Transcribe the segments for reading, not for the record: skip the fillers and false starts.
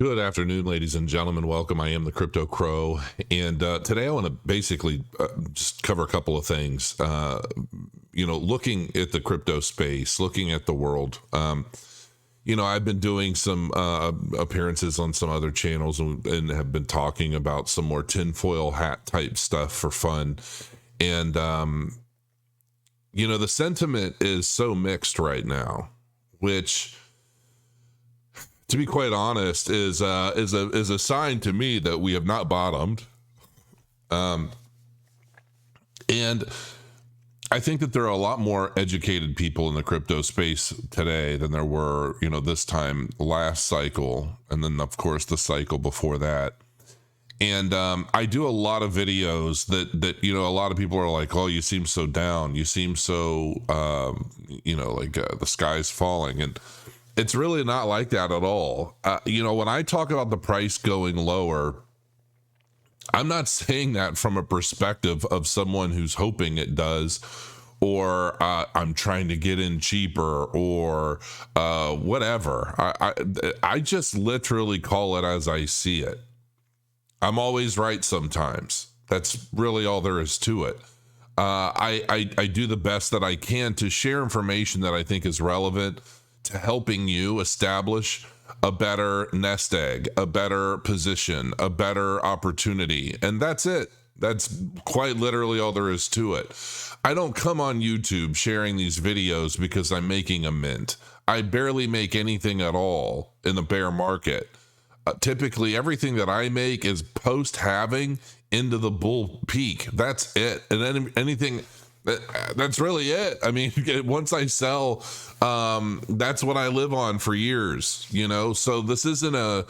Good afternoon, ladies and gentlemen. Welcome. I am the Crypto Crow, and today I want to basically just cover a couple of things. Looking at the crypto space, looking at the world. I've been doing some appearances on some other channels and have been talking about some more tinfoil hat type stuff for fun. And the sentiment is so mixed right now, which, to be quite honest, is a sign to me that we have not bottomed. And I think that there are a lot more educated people in the crypto space today than there were, this time last cycle, and then of course the cycle before that. And I do a lot of videos that a lot of people are like, "Oh, you seem so down. You seem so, the sky's falling." And it's really not like that at all. When I talk about the price going lower, I'm not saying that from a perspective of someone who's hoping it does, or I'm trying to get in cheaper, or whatever. I just literally call it as I see it. I'm always right sometimes. That's really all there is to it. I do the best that I can to share information that I think is relevant to helping you establish a better nest egg, a better position, a better opportunity. And that's it. That's quite literally all there is to it. I don't come on YouTube sharing these videos because I'm making a mint. I barely make anything at all in the bear market. Typically, everything that I make is post-halving into the bull peak. That's it. And then anything... that's really it. I mean, once I sell, that's what I live on for years, so this isn't I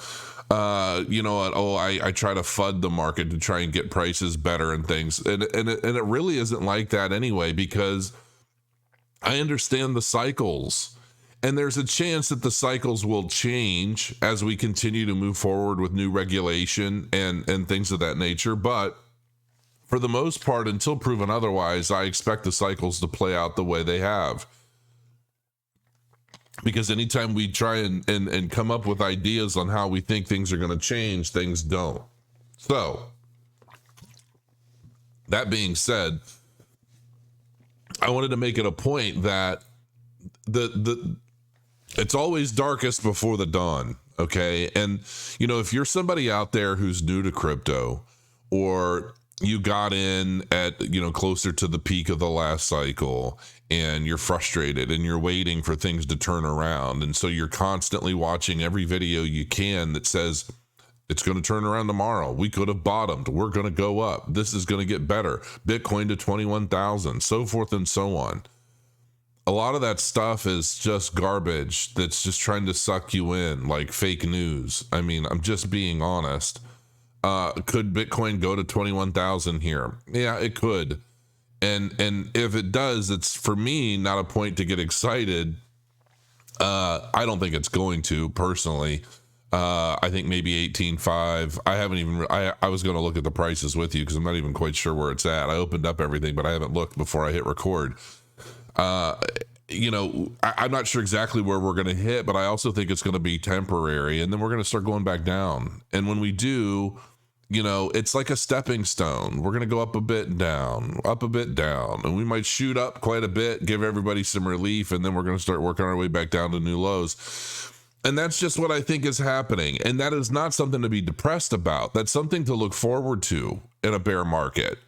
try to FUD the market to try and get prices better and things. And it really isn't like that anyway, because I understand the cycles, and there's a chance that the cycles will change as we continue to move forward with new regulation and things of that nature. But for the most part, until proven otherwise, I expect the cycles to play out the way they have. Because anytime we try and come up with ideas on how we think things are going to change, things don't. So, that being said, I wanted to make it a point that it's always darkest before the dawn, okay? And, if you're somebody out there who's new to crypto, or you got in at, closer to the peak of the last cycle, and you're frustrated and you're waiting for things to turn around. And so you're constantly watching every video you can that says it's going to turn around tomorrow. We could have bottomed. We're going to go up. This is going to get better. Bitcoin to 21,000, so forth and so on. A lot of that stuff is just garbage that's just trying to suck you in, like fake news. I mean, I'm just being honest. Could Bitcoin go to 21,000 here? Yeah, it could. And if it does, it's, for me, not a point to get excited. I don't think it's going to, personally. I think maybe 18.5. I was going to look at the prices with you because I'm not even quite sure where it's at. I opened up everything, but I haven't looked before I hit record. I'm not sure exactly where we're going to hit, but I also think it's going to be temporary, and then we're going to start going back down. And when we do, it's like a stepping stone. We're going to go up a bit, down, and we might shoot up quite a bit, give everybody some relief, and then we're going to start working our way back down to new lows. And that's just what I think is happening. And that is not something to be depressed about. That's something to look forward to in a bear market.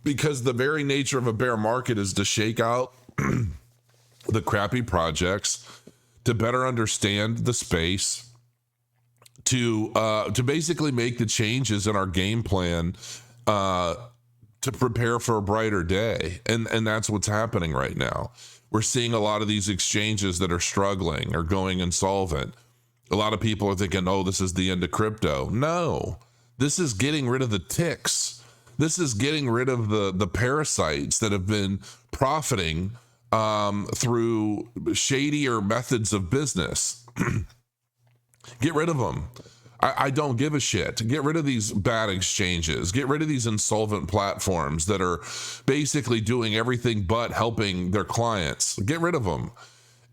Because the very nature of a bear market is to shake out the crappy projects, to better understand the space, to basically make the changes in our game plan to prepare for a brighter day. And that's what's happening right now. We're seeing a lot of these exchanges that are struggling or going insolvent. A lot of people are thinking, oh, this is the end of crypto. No, this is getting rid of the ticks. This is getting rid of the parasites that have been profiting through shadier methods of business. Get rid of them. I don't give a shit. Get rid of these bad exchanges. Get rid of these insolvent platforms that are basically doing everything but helping their clients. Get rid of them.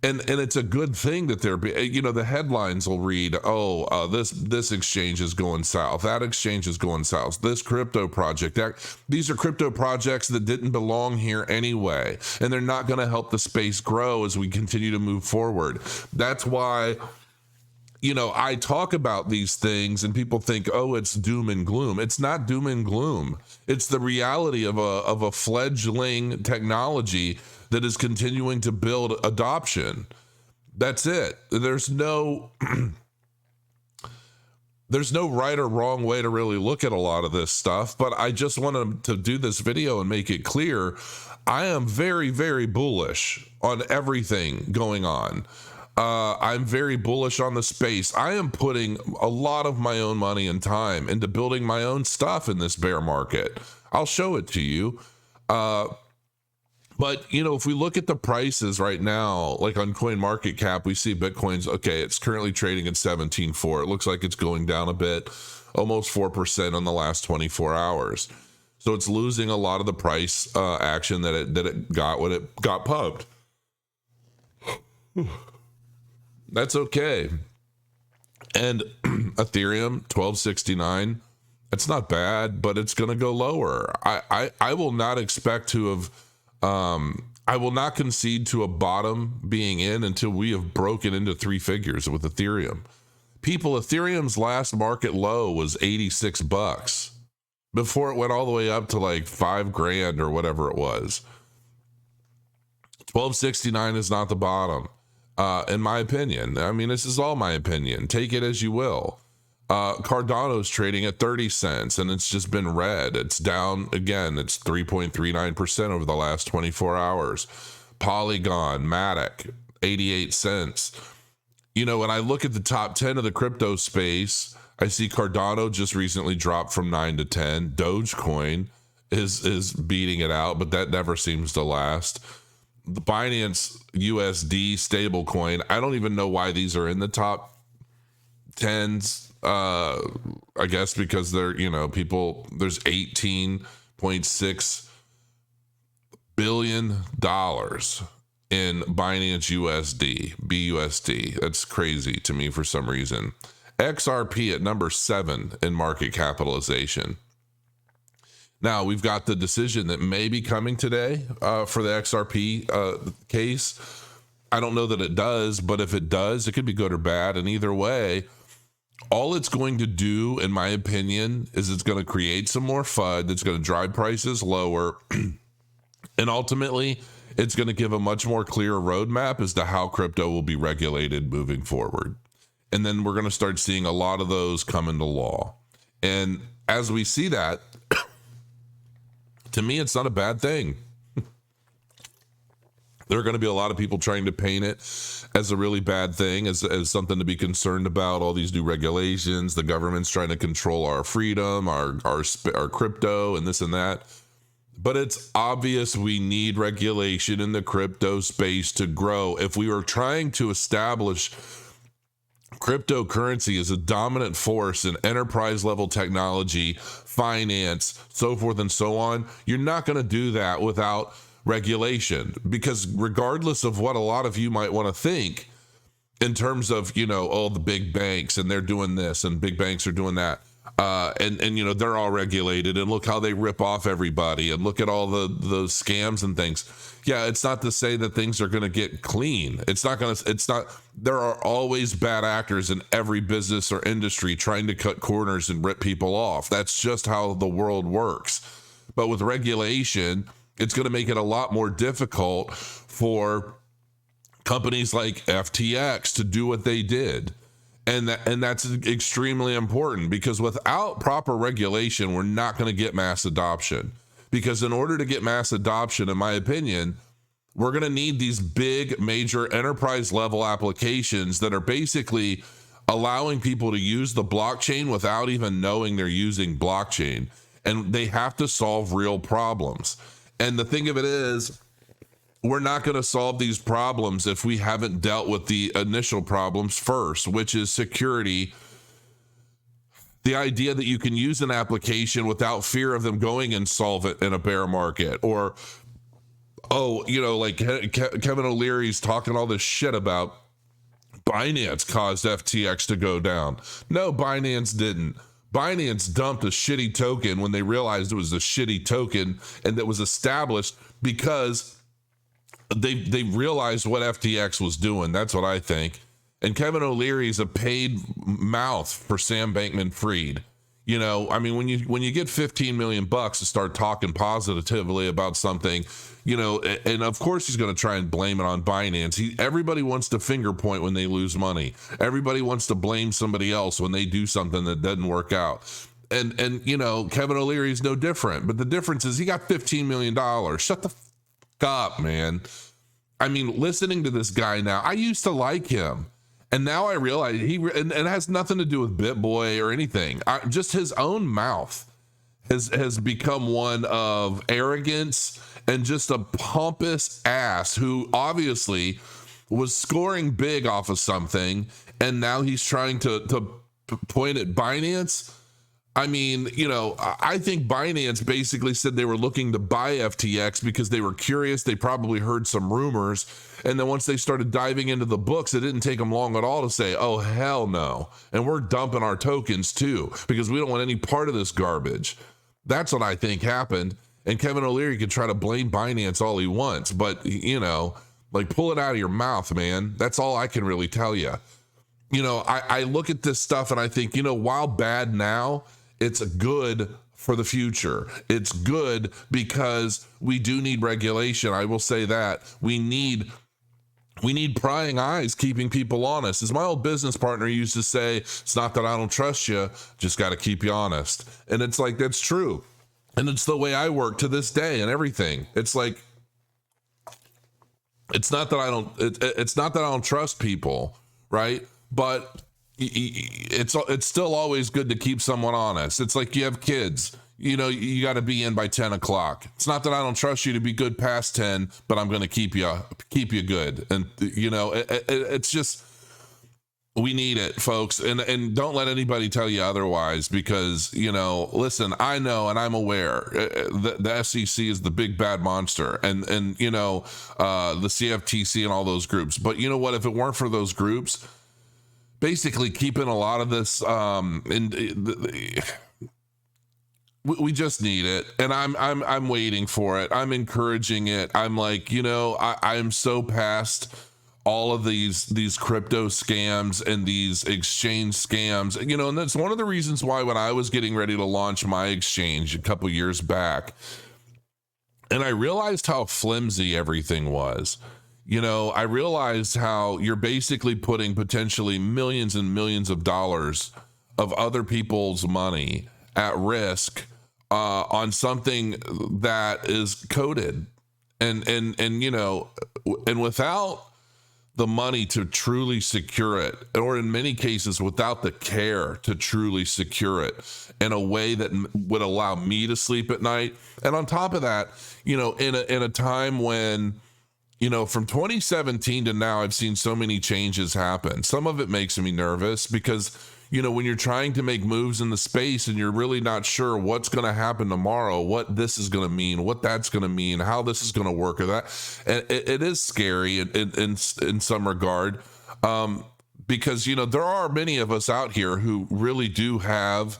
And it's a good thing that the headlines will read, this exchange is going south, that exchange is going south, this crypto project, these are crypto projects that didn't belong here anyway, and they're not going to help the space grow as we continue to move forward. That's why I talk about these things and people think, oh, it's doom and gloom. It's not doom and gloom. It's the reality of a fledgling technology that is continuing to build adoption. That's it. There's no right or wrong way to really look at a lot of this stuff, but I just wanted to do this video and make it clear. I am very, very bullish on everything going on. I'm very bullish on the space. I am putting a lot of my own money and time into building my own stuff in this bear market. I'll show it to you. But, if we look at the prices right now, like on CoinMarketCap, we see Bitcoin's, okay, it's currently trading at 17.4. It looks like it's going down a bit, almost 4% on the last 24 hours. So it's losing a lot of the price action that it got when it got pumped. That's okay. And Ethereum 1269, it's not bad, but it's going to go lower. I will not expect to have, I will not concede to a bottom being in until we have broken into three figures with Ethereum. Ethereum's last market low was $86 before it went all the way up to like $5,000 or whatever it was. 1269 is not the bottom. In my opinion. I mean, this is all my opinion. Take it as you will. Cardano's trading at 30 cents, and it's just been red. It's down again. It's 3.39% over the last 24 hours. Polygon, Matic, 88 cents. When I look at the top 10 of the crypto space, I see Cardano just recently dropped from 9 to 10. Dogecoin is beating it out, but that never seems to last. The Binance USD stablecoin, I don't even know why these are in the top 10s. I guess because they're, there's $18.6 billion in Binance USD, BUSD. That's crazy to me for some reason. XRP at number 7 in market capitalization. Now, we've got the decision that may be coming today for the XRP case. I don't know that it does, but if it does, it could be good or bad. And either way, all it's going to do, in my opinion, is it's going to create some more FUD that's going to drive prices lower. And ultimately, it's going to give a much more clear roadmap as to how crypto will be regulated moving forward. And then we're going to start seeing a lot of those come into law. And as we see that, to me, it's not a bad thing. There are going to be a lot of people trying to paint it as a really bad thing, as something to be concerned about, all these new regulations, the government's trying to control our freedom, our crypto, and this and that. But it's obvious we need regulation in the crypto space to grow. If we were trying to establish cryptocurrency as a dominant force in enterprise level technology, finance, so forth and so on, you're not going to do that without regulation, because regardless of what a lot of you might want to think in terms of, the big banks and they're doing this and big banks are doing that, and they're all regulated, and look how they rip off everybody, and look at all the scams and things. Yeah, it's not to say that things are going to get clean. There are always bad actors in every business or industry trying to cut corners and rip people off. That's just how the world works. But with regulation, it's going to make it a lot more difficult for companies like FTX to do what they did. And that's extremely important, because without proper regulation, we're not going to get mass adoption. Because in order to get mass adoption, in my opinion, we're going to need these big, major enterprise level applications that are basically allowing people to use the blockchain without even knowing they're using blockchain. And they have to solve real problems. And the thing of it is, we're not going to solve these problems if we haven't dealt with the initial problems first, which is security The idea that you can use an application without fear of them going insolvent in a bear market, or, oh, like Kevin O'Leary's talking all this shit about Binance caused FTX to go down. No, Binance didn't. Binance dumped a shitty token when they realized it was a shitty token, and that was established because they realized what FTX was doing. That's what I think. And Kevin O'Leary's a paid mouth for Sam Bankman-Fried. I mean, when you get 15 million bucks to start talking positively about something, and of course he's going to try and blame it on Binance. Everybody wants to finger point when they lose money. Everybody wants to blame somebody else when they do something that doesn't work out. And Kevin O'Leary's no different. But the difference is he got $15 million. Shut the fuck up, man. I mean, listening to this guy now, I used to like him. And now I realize and it has nothing to do with BitBoy or anything. Just his own mouth has become one of arrogance and just a pompous ass who obviously was scoring big off of something, and now he's trying to point at Binance. I mean, I think Binance basically said they were looking to buy FTX because they were curious. They probably heard some rumors. And then once they started diving into the books, it didn't take them long at all to say, oh, hell no. And we're dumping our tokens too, because we don't want any part of this garbage. That's what I think happened. And Kevin O'Leary can try to blame Binance all he wants, but, pull it out of your mouth, man. That's all I can really tell you. I look at this stuff and I think, while bad now, it's good for the future. It's good because we do need regulation. I will say that. We need prying eyes, keeping people honest. As my old business partner used to say, it's not that I don't trust you, just got to keep you honest. And it's like, that's true. And it's the way I work to this day and everything. It's like, it's not that I don't trust people, right? But it's still always good to keep someone honest. It's like you have kids, you got to be in by 10 o'clock. It's not that I don't trust you to be good past 10, but I'm going to keep you good. And, it's just, we need it, folks. And don't let anybody tell you otherwise, because, listen, I know, and I'm aware the SEC is the big bad monster, and the CFTC and all those groups. But you know what, if it weren't for those groups, basically keeping a lot of this, we just need it. And I'm waiting for it. I'm encouraging it. I'm like, I'm so past all of these crypto scams and these exchange scams, and that's one of the reasons why when I was getting ready to launch my exchange a couple years back, and I realized how flimsy everything was. I realized how you're basically putting potentially millions and millions of dollars of other people's money at risk on something that is coded, and without the money to truly secure it, or in many cases without the care to truly secure it in a way that would allow me to sleep at night. And on top of that, in a time when, from 2017 to now, I've seen so many changes happen. Some of it makes me nervous because, when you're trying to make moves in the space and you're really not sure what's going to happen tomorrow, what this is going to mean, what that's going to mean, how this is going to work, or that, and it is scary in some regard, because, there are many of us out here who really do have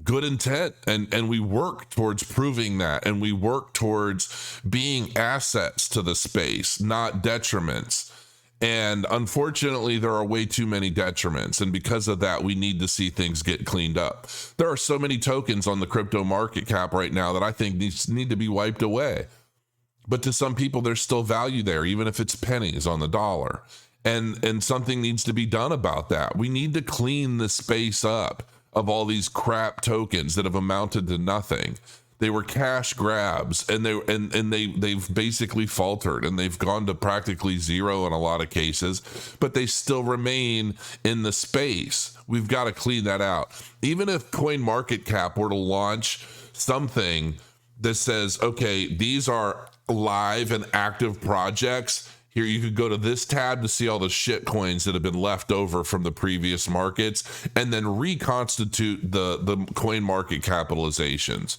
good intent, and we work towards proving that, and we work towards being assets to the space, not detriments. And unfortunately, there are way too many detriments. And because of that, we need to see things get cleaned up. There are so many tokens on the crypto market cap right now that I think need to be wiped away. But to some people, there's still value there, even if it's pennies on the dollar. And something needs to be done about that. We need to clean the space up of all these crap tokens that have amounted to nothing. They were cash grabs, and they've basically faltered, and they've gone to practically zero in a lot of cases, but they still remain in the space. We've got to clean that out. Even if CoinMarketCap were to launch something that says, okay, these are live and active projects, Here, you could go to this tab to see all the shit coins that have been left over from the previous markets, and then reconstitute the coin market capitalizations.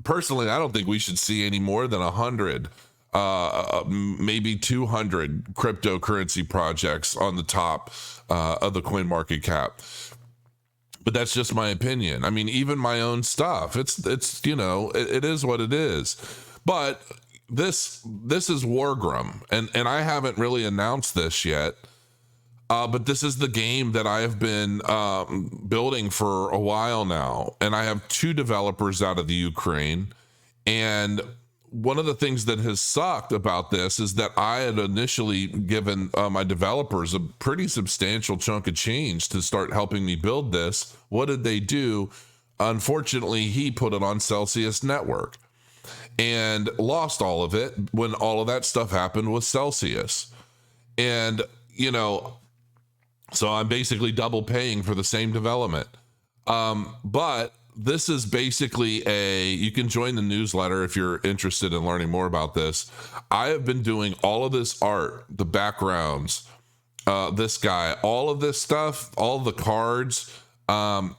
Personally, I don't think we should see any more than 100, maybe 200 cryptocurrency projects on the top of the coin market cap. But that's just my opinion. I mean, even my own stuff, it's you know, it is what it is. But this is Wargrim, and I haven't really announced this yet. But this is the game that I have been building for a while now, and I have 2 developers out of the Ukraine. And one of the things that has sucked about this is that I had initially given my developers a pretty substantial chunk of change to start helping me build this. What did they do? Unfortunately, he put it on Celsius Network and lost all of it when all of that stuff happened with Celsius. And, you know, so I'm basically double paying for the same development. But this is basically you can join the newsletter if you're interested in learning more about this. I have been doing all of this art, the backgrounds, this guy, all of this stuff, all the cards. I'm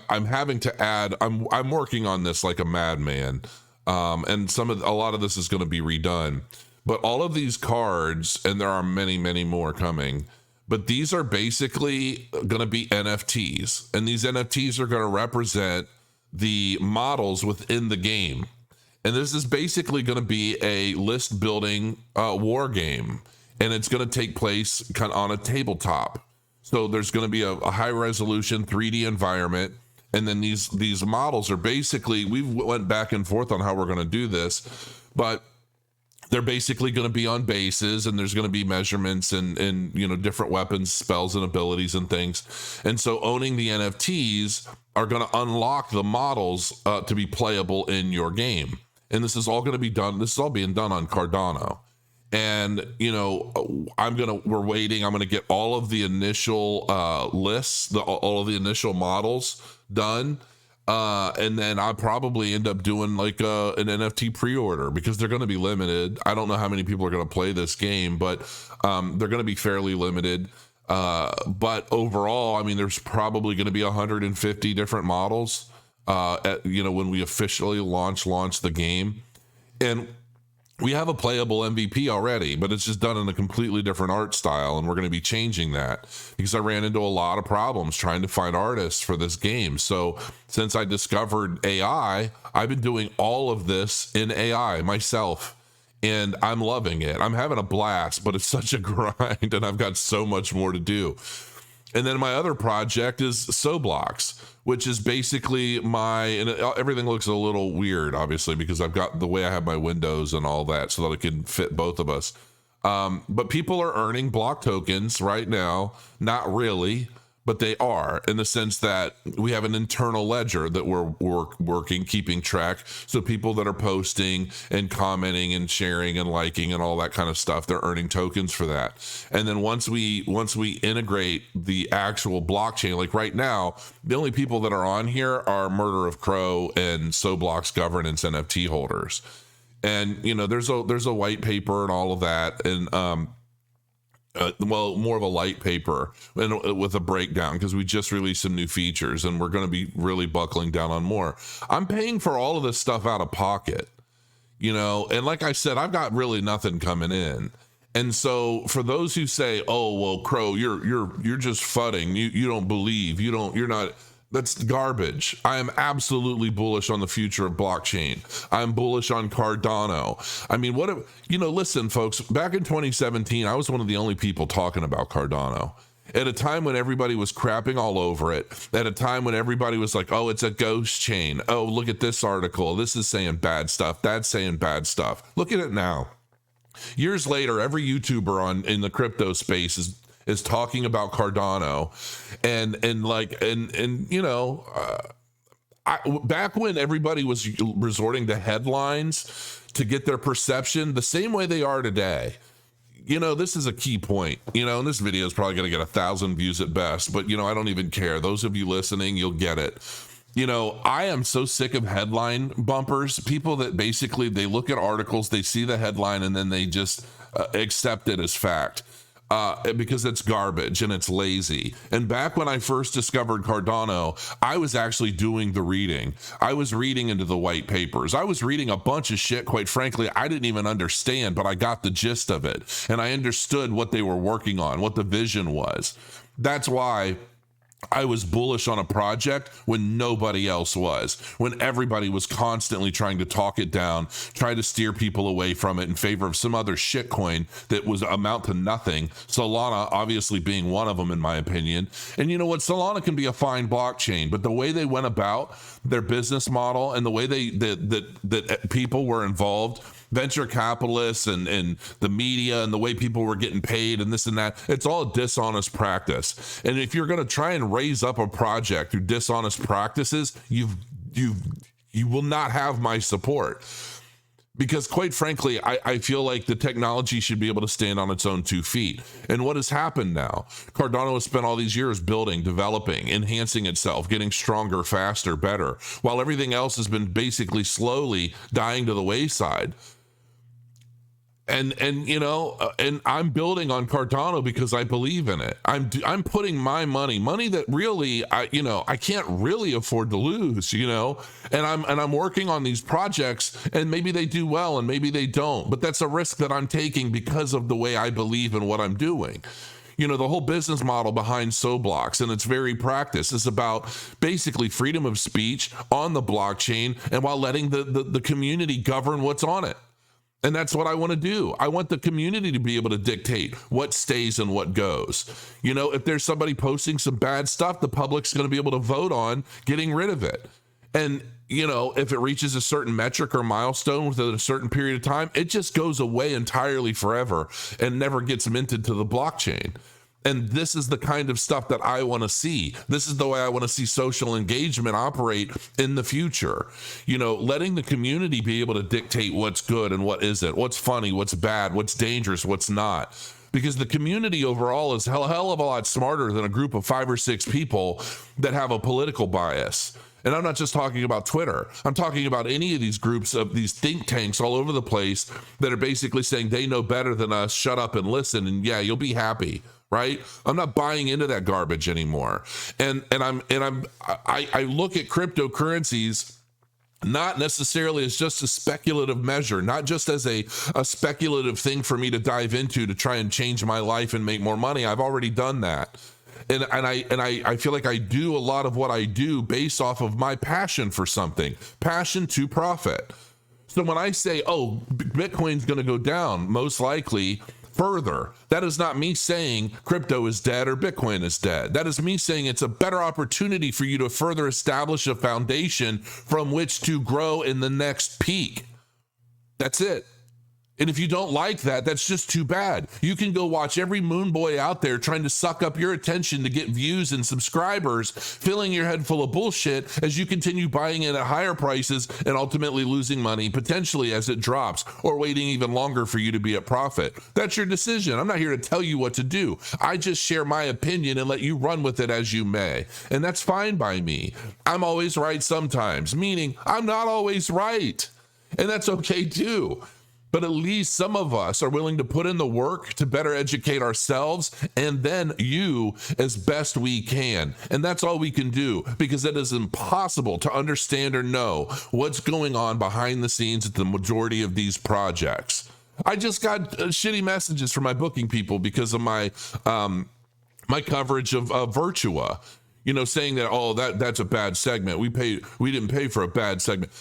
having to add, I'm working on this like a madman. And a lot of this is going to be redone, but all of these cards, and there are many, many more coming, but these are basically going to be NFTs, and these NFTs are going to represent the models within the game. And this is basically going to be a list building war game, and it's going to take place kind of on a tabletop. So there's going to be a high resolution 3D environment. And then these models are basically, we've went back and forth on how we're going to do this, but they're basically going to be on bases, and there's going to be measurements and you know, different weapons, spells, and abilities and things. And so owning the NFTs are going to unlock the models to be playable in your game. And this is all going to be done. This is all being done on Cardano. And, you know, we're waiting. I'm going to get all of the initial lists, all of the initial models done. And then I'll probably end up doing like an NFT pre-order, because they're going to be limited. I don't know how many people are going to play this game, but they're going to be fairly limited. But overall, I mean, there's probably going to be 150 different models, when we officially launch the game. And we have a playable MVP already, but it's just done in a completely different art style, and we're going to be changing that because I ran into a lot of problems trying to find artists for this game. So since I discovered AI, I've been doing all of this in AI myself, and I'm loving it. I'm having a blast, but it's such a grind, and I've got so much more to do. And then my other project is Soblox, which is basically and everything looks a little weird, obviously, because I've got the way I have my windows and all that so that it can fit both of us. But people are earning block tokens right now. Not really, but they are, in the sense that we have an internal ledger that we're working, keeping track. So people that are posting and commenting and sharing and liking and all that kind of stuff, they're earning tokens for that. And then once we integrate the actual blockchain, like right now, the only people that are on here are Murder of Crow and Soblox governance NFT holders. And, you know, there's a white paper and all of that. And, more of a light paper and with a breakdown, because we just released some new features and we're going to be really buckling down on more. I'm paying for all of this stuff out of pocket, you know, and like I said, I've got really nothing coming in. And so for those who say, oh, well, Crow, you're just fudding. You don't believe, you're not. That's garbage. I am absolutely bullish on the future of blockchain. I'm bullish on Cardano. I mean, listen, folks, back in 2017, I was one of the only people talking about Cardano. At a time when everybody was crapping all over it, at a time when everybody was like, oh, it's a ghost chain. Oh, look at this article. This is saying bad stuff. That's saying bad stuff. Look at it now. Years later, every YouTuber in the crypto space is talking about Cardano, and back when everybody was resorting to headlines to get their perception, the same way they are today. You know, this is a key point, and this video is probably going to get 1,000 views at best, but I don't even care. Those of you listening, you'll get it. I am so sick of headline bumpers, people that basically, they look at articles, they see the headline, and then they just accept it as fact. Because it's garbage and it's lazy. And back when I first discovered Cardano, I was actually doing the reading. I was reading into the white papers. I was reading a bunch of shit, quite frankly, I didn't even understand, but I got the gist of it. And I understood what they were working on, what the vision was. That's why I was bullish on a project when nobody else was, when everybody was constantly trying to talk it down, try to steer people away from it in favor of some other shitcoin that was amount to nothing. Solana obviously being one of them, in my opinion. And you know what? Solana can be a fine blockchain, but the way they went about their business model and the way that people were involved, venture capitalists and the media and the way people were getting paid and this and that, it's all a dishonest practice. And if you're going to try and raise up a project through dishonest practices, you will not have my support. Because quite frankly, I feel like the technology should be able to stand on its own 2 feet. And what has happened now? Cardano has spent all these years building, developing, enhancing itself, getting stronger, faster, better, while everything else has been basically slowly dying to the wayside. And you know, and I'm building on Cardano because I believe in it. I'm putting my money that really I can't really afford to lose, you know. And I'm working on these projects, and maybe they do well and maybe they don't, but that's a risk that I'm taking because of the way I believe in what I'm doing. You know, the whole business model behind Soblocks and its very practice is about basically freedom of speech on the blockchain, and while letting the community govern what's on it. And that's what I want to do. I want the community to be able to dictate what stays and what goes. You know, if there's somebody posting some bad stuff, the public's going to be able to vote on getting rid of it. And, you know, if it reaches a certain metric or milestone within a certain period of time, it just goes away entirely forever and never gets minted to the blockchain. And this is the kind of stuff that I want to see. This is the way I want to see social engagement operate in the future. You know, letting the community be able to dictate what's good and what isn't, what's funny, what's bad, what's dangerous, what's not. Because the community overall is hell of a lot smarter than a group of 5 or 6 people that have a political bias. And I'm not just talking about Twitter. I'm talking about any of these groups of these think tanks all over the place that are basically saying they know better than us, shut up and listen, and yeah, you'll be happy. Right? I'm not buying into that garbage anymore. And I look at cryptocurrencies not necessarily as just a speculative measure, not just as a speculative thing for me to dive into to try and change my life and make more money. I've already done that. And I feel like I do a lot of what I do based off of my passion for something, passion to profit. So when I say, oh, Bitcoin's going to go down, most likely further, that is not me saying crypto is dead or Bitcoin is dead. That is me saying it's a better opportunity for you to further establish a foundation from which to grow in the next peak. That's it. And if you don't like that, that's just too bad. You can go watch every moon boy out there trying to suck up your attention to get views and subscribers, filling your head full of bullshit as you continue buying it at higher prices and ultimately losing money, potentially as it drops, or waiting even longer for you to be at profit. That's your decision. I'm not here to tell you what to do. I just share my opinion and let you run with it as you may. And that's fine by me. I'm always right sometimes, meaning I'm not always right. And that's okay too. But at least some of us are willing to put in the work to better educate ourselves and then you as best we can. And that's all we can do, because it is impossible to understand or know what's going on behind the scenes at the majority of these projects. I just got shitty messages from my booking people because of my my coverage of Virtua, you know, saying that, oh, that's a bad segment. We didn't pay for a bad segment.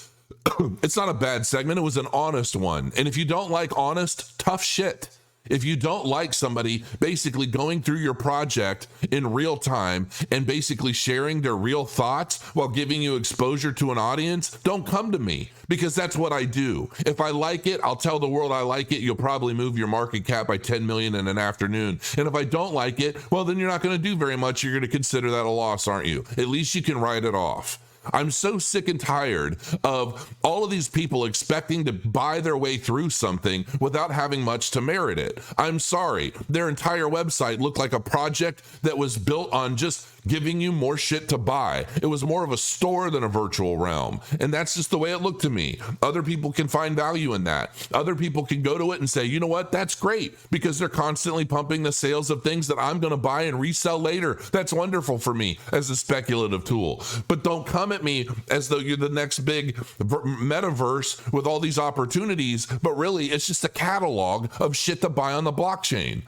It's not a bad segment. It was an honest one. And if you don't like honest, tough shit, if you don't like somebody basically going through your project in real time and basically sharing their real thoughts while giving you exposure to an audience, don't come to me, because that's what I do. If I like it, I'll tell the world I like it. You'll probably move your market cap by 10 million in an afternoon. And if I don't like it, well, then you're not going to do very much. You're going to consider that a loss, aren't you? At least you can write it off. I'm so sick and tired of all of these people expecting to buy their way through something without having much to merit it. I'm sorry. Their entire website looked like a project that was built on just giving you more shit to buy. It was more of a store than a virtual realm. And that's just the way it looked to me. Other people can find value in that. Other people can go to it and say, you know what, that's great, because they're constantly pumping the sales of things that I'm going to buy and resell later. That's wonderful for me as a speculative tool. But don't come at me as though you're the next big metaverse with all these opportunities, but really it's just a catalog of shit to buy on the blockchain.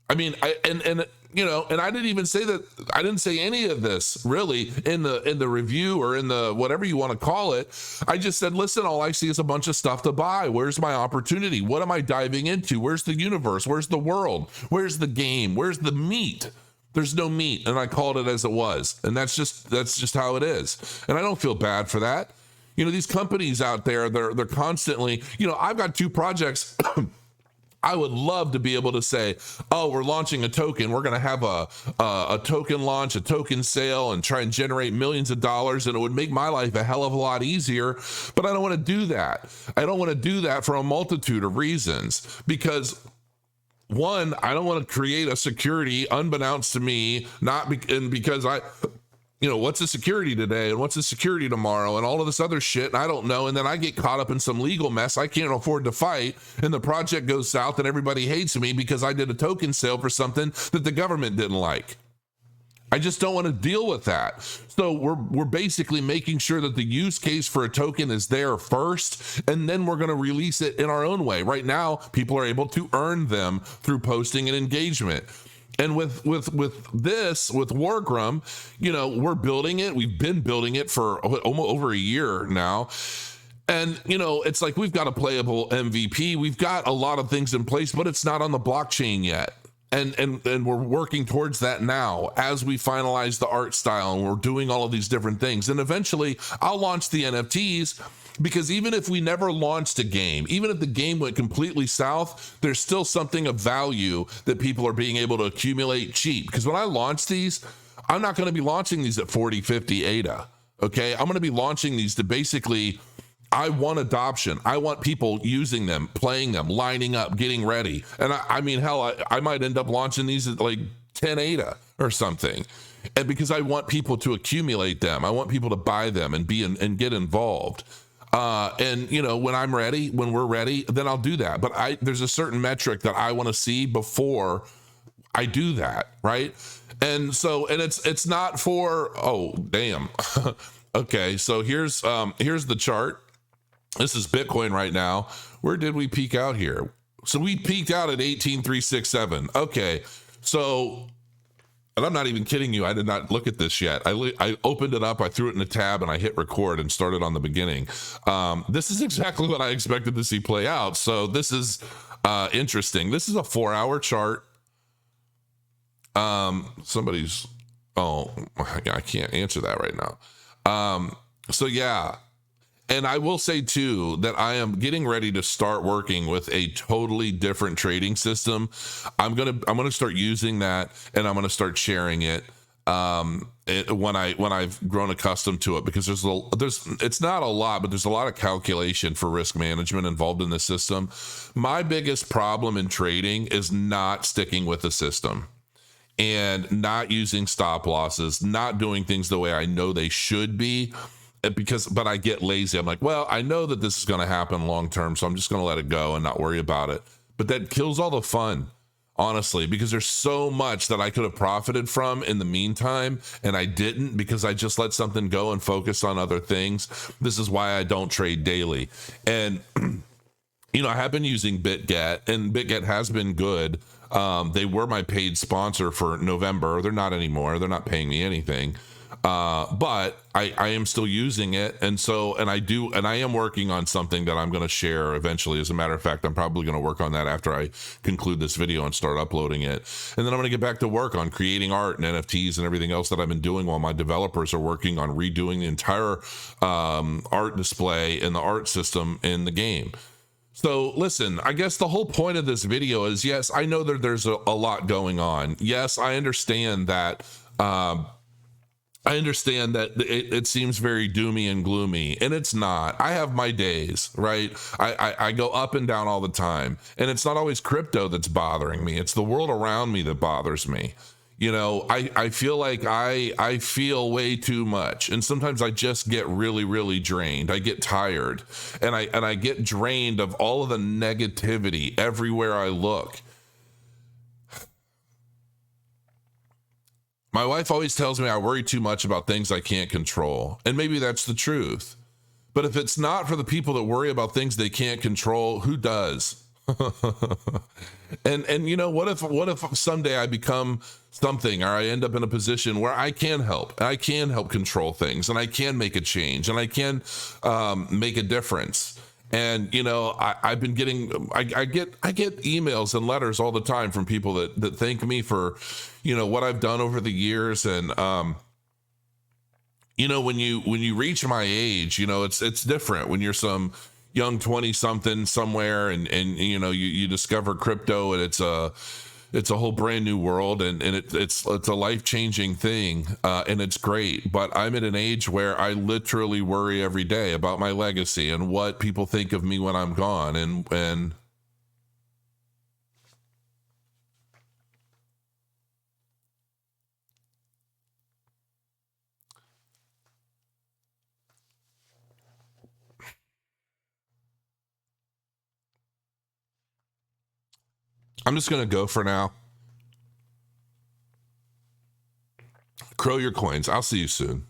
I mean, and I didn't even say that. I didn't say any of this really in the review or in the whatever you want to call it. I just said, listen, all I see is a bunch of stuff to buy. Where's my opportunity? What am I diving into? Where's the universe? Where's the world? Where's the game? Where's the meat? There's no meat, and I called it as it was, and that's just how it is. And I don't feel bad for that. These companies out there, they're constantly. I've got 2 projects. I would love to be able to say, oh, we're launching a token. We're going to have a token launch, a token sale, and try and generate millions of dollars. And it would make my life a hell of a lot easier. But I don't want to do that. I don't want to do that for a multitude of reasons. Because one, I don't want to create a security unbeknownst to me, because what's the security today and what's the security tomorrow and all of this other shit. And I don't know. And then I get caught up in some legal mess I can't afford to fight. And the project goes south and everybody hates me because I did a token sale for something that the government didn't like. I just don't want to deal with that. So we're basically making sure that the use case for a token is there first, and then we're going to release it in our own way. Right now, people are able to earn them through posting and engagement. And with Wargrum, we're building it. We've been building it for almost over a year now. And, it's like we've got a playable MVP. We've got a lot of things in place, but it's not on the blockchain yet. And we're working towards that now as we finalize the art style, and we're doing all of these different things. And eventually I'll launch the NFTs, because even if we never launched a game, even if the game went completely south, there's still something of value that people are being able to accumulate cheap. Because when I launch these, I'm not going to be launching these at 40, 50 ADA. Okay. I'm going to be launching these to basically, I want adoption. I want people using them, playing them, lining up, getting ready. And I mean, hell, I might end up launching these at like 10 ADA or something. And because I want people to accumulate them, I want people to buy them and get involved. And when I'm ready, when we're ready, then I'll do that. But there's a certain metric that I want to see before I do that. Right. And so, and it's not for, oh, damn. Okay. So here's the chart. This is Bitcoin right now. Where did we peak out here? So we peaked out at 18,367. Okay. So, and I'm not even kidding you, I did not look at this yet. I opened it up, I threw it in a tab, and I hit record and started on the beginning. This is exactly what I expected to see play out. So this is interesting. This is a 4-hour chart. I can't answer that right now. So yeah. And I will say too that I am getting ready to start working with a totally different trading system. I'm gonna start using that, and I'm gonna start sharing it when I've grown accustomed to it, because it's not a lot, but there's a lot of calculation for risk management involved in the system. My biggest problem in trading is not sticking with the system and not using stop losses, not doing things the way I know they should be. But I get lazy. I'm like, well, I know that this is going to happen long term, so I'm just going to let it go and not worry about it. But that kills all the fun, honestly, because there's so much that I could have profited from in the meantime, and I didn't, because I just let something go and focused on other things. This is why I don't trade daily. And I have been using BitGet, and BitGet has been good. They were my paid sponsor for November. They're not anymore. They're not paying me anything. But I am still using it. And I am working on something that I'm going to share eventually. As a matter of fact, I'm probably going to work on that after I conclude this video and start uploading it. And then I'm going to get back to work on creating art and NFTs and everything else that I've been doing while my developers are working on redoing the entire, art display and the art system in the game. So listen, I guess the whole point of this video is, yes, I know that there's a lot going on. Yes, I understand that, it seems very doomy and gloomy, and it's not. I have my days, right? I go up and down all the time, and it's not always crypto that's bothering me. It's the world around me that bothers me. I feel like I feel way too much, and sometimes I just get really, really drained. I get tired, and I get drained of all of the negativity everywhere I look. My wife always tells me I worry too much about things I can't control, and maybe that's the truth. But if it's not for the people that worry about things they can't control, who does? And what if someday I become something, or I end up in a position where I can help control things, and I can make a change, and I can make a difference. And I've been getting I get emails and letters all the time from people that thank me for what I've done over the years. And when you reach my age, it's different when you're some young 20 something somewhere, and you discover crypto, and it's a whole brand new world, and it's a life-changing thing, and it's great. But I'm at an age where I literally worry every day about my legacy and what people think of me when I'm gone. And I'm just gonna go for now. Crow your coins. I'll see you soon.